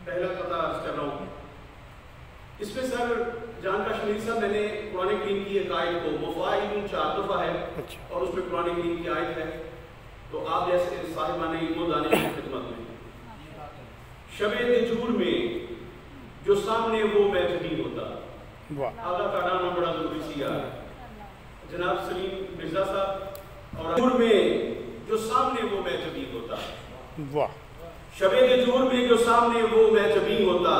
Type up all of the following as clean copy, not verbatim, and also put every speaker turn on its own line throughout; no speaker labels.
पहला पता अर्ज कर रहा हूँ। इसमें सर जान कश्मीरी साहब मैंने कुरान करीम की एक आयत को मुफ़ाइल 4 दफ़ा है और उसमें कुरान करीम की आयत है, तो आप जैसे साहिबान इल्म दानिश की खिदमत में शबे दिजूर में जो सामने वो महजबी होता, आला का नाम बड़ा जरूरी सी है जनाब सलीम मिर्जा साहब, और दिजूर में जो सामने वो महजबी होता, शबे दिजूर में जो सामने वो महजबी होता,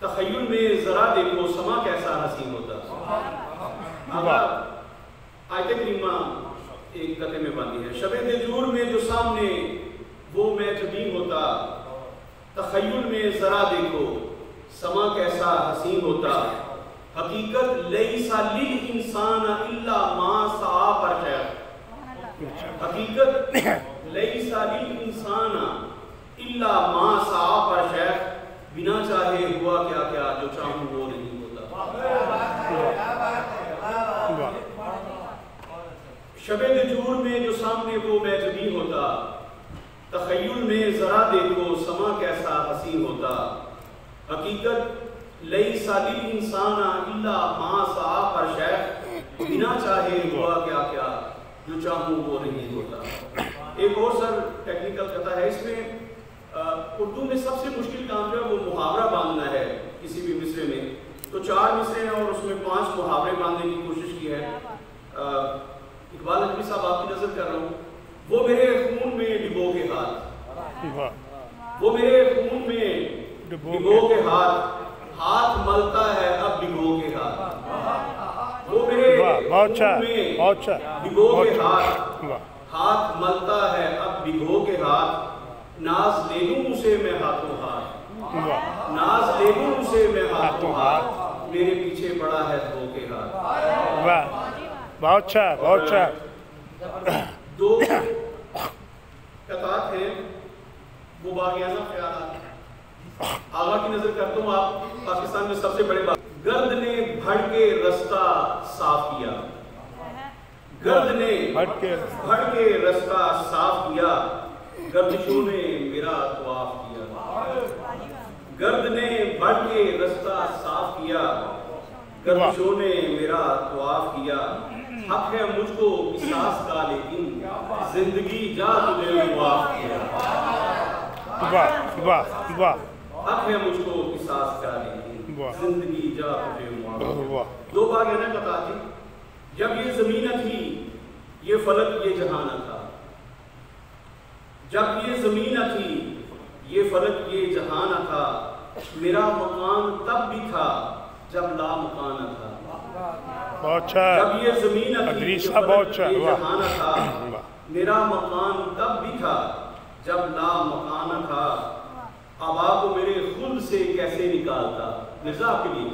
तखय्युल में जरा देखो समा कैसा हसीन होता। आयत करीमा एक कते में बंदी है, शबे दिजूर में जो सामने वो महजबी होता, तखय्युल में जरा देखो समा कैसा हसीन होता। हकीकत लैसा लिल इंसान इल्ला मा सआ पर है, हकीकत लैसा लिल इंसान इल्ला मा सआ पर है, बिना चाहे हुआ क्या क्या जो चाहूं वो नहीं होता। शबे दिजूर में जो सामने वो महजबी होता, तखय्युल में जरा देखो समा कैसा हसीन होता। हकीकत लैसा लिल इंसाना इल्ला मा सआ पर शैख, बिना चाहे हुआ क्या क्या जो चाहूं वो नहीं होता। एक और सर टेक्निकल कथा है, इसमें उर्दू में सबसे मुश्किल काम जो है वो मुहावरा बांधना है किसी भी मिसरे में। तो 4 मिसरे हैं और उसमें 5 मुहावरे बांधने की कोशिश की है। इकबाल अजमी साहब आपकी नजर कर रहा हूँ। वो मेरे खून में डिबो के हाथ, वो मेरे खून में डिबो के हाथ, हाथ मलता है अब भिगो के हाथ। वो मेरे खून में डिबो के हाथ, हाथ मलता है अब भिगो के हाथ। नाज ले लूं उसे मैं हाथों हाथ, नाज ले लूं उसे मैं हाथों हाथ, मेरे पीछे पड़ा है धोखे हाथ।
वाह, बहुत अच्छा, बहुत अच्छा।
2 कतार थे वो बागियाना ख्याल आगा की नजर करता हूँ। आप पाकिस्तान में सबसे बड़े बात, गर्द ने भड़ के रास्ता साफ किया, गर्द ने भड़ के रास्ता साफ किया, गर्दिशों ने मेरा तवाफ किया। गर्द ने बढ़ के रास्ता साफ किया, गर्दिशों ने मेरा तवाफ किया। हक है मुझको किसास का लेकिन जिंदगी जा तुझे मुआफ किया। हक है मुझको किसास का लेकिन जिंदगी जा तुझे मुआफ। 2 बार कहना कथा थी, जब ये जमीन थी ये फलक ये जहान था, जब ये जमीन थी ये फलक ये जहान था। मेरा मकान तब भी था जब ला मकान था। जब ये जमीन थी ये फलक ये जहान था, मेरा मकान तब भी था जब ला मकान था। अबा को मेरे खुद से कैसे निकालता, मिर्जा के लिए,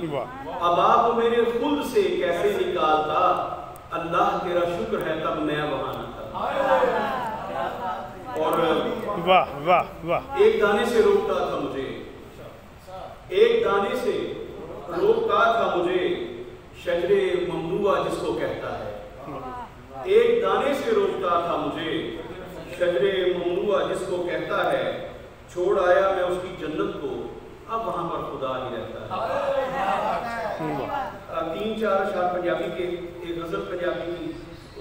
अबा को मेरे खुद से कैसे निकालता। अल्लाह तेरा शुक्र है तब मैं वहां न था। और
वाह वाह वाह,
एक दाने से रोकता था मुझे, एक दाने से रोकता था मुझे, शजरे ममनुआ जिसको कहता है। एक दाने से रोकता था मुझे, शजरे ममनुआ जिसको कहता है। छोड़ आया मैं उसकी जन्नत को, अब वहां पर खुदा ही रहता है। 3-4 अशआर पंजाबी के, एक गजल पंजाबी की,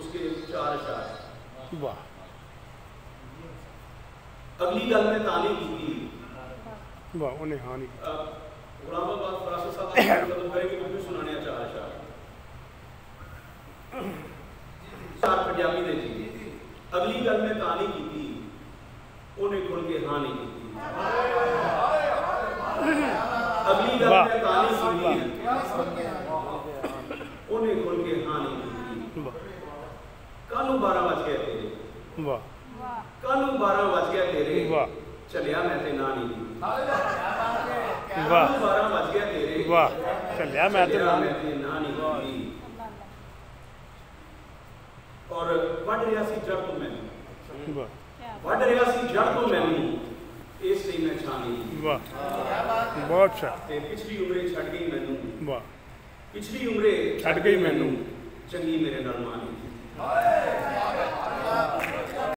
उसके 4 अशआर।
वाह,
अगली गल में ताने की थी,
वाह, उन्हें हानि
गुलामाबाद फरासा साहब खत्म करेंगे तो भी सुनाने 4 अशआर पंजाबी दे जी। अगली गल में ताने की थी, उन्हें खुल के हाँ नहीं की। अगली गल में ताने की थी, उन्हें खुल के हाँ नहीं की। कानू 12 बज गए तेरे,
वाह,
कानू 12 बज गया तेरे, चलिया मैं ते ना नहीं दी।
वाह,
12 बज गया तेरे,
वाह, चलिया मैं ते ना
नहीं दी। और वढ़ रहा सी जड़ तो मैं, वढ़ रहा सी जड़ तो मैनू, इसलिए मैं छानी।
वाह, बहुत अच्छा।
पिछली उम्रें छड़ गई मैनू,
वाह,
पिछली उम्रें
छड़ गई मैनू,
चंगी मेरे नाल मानी।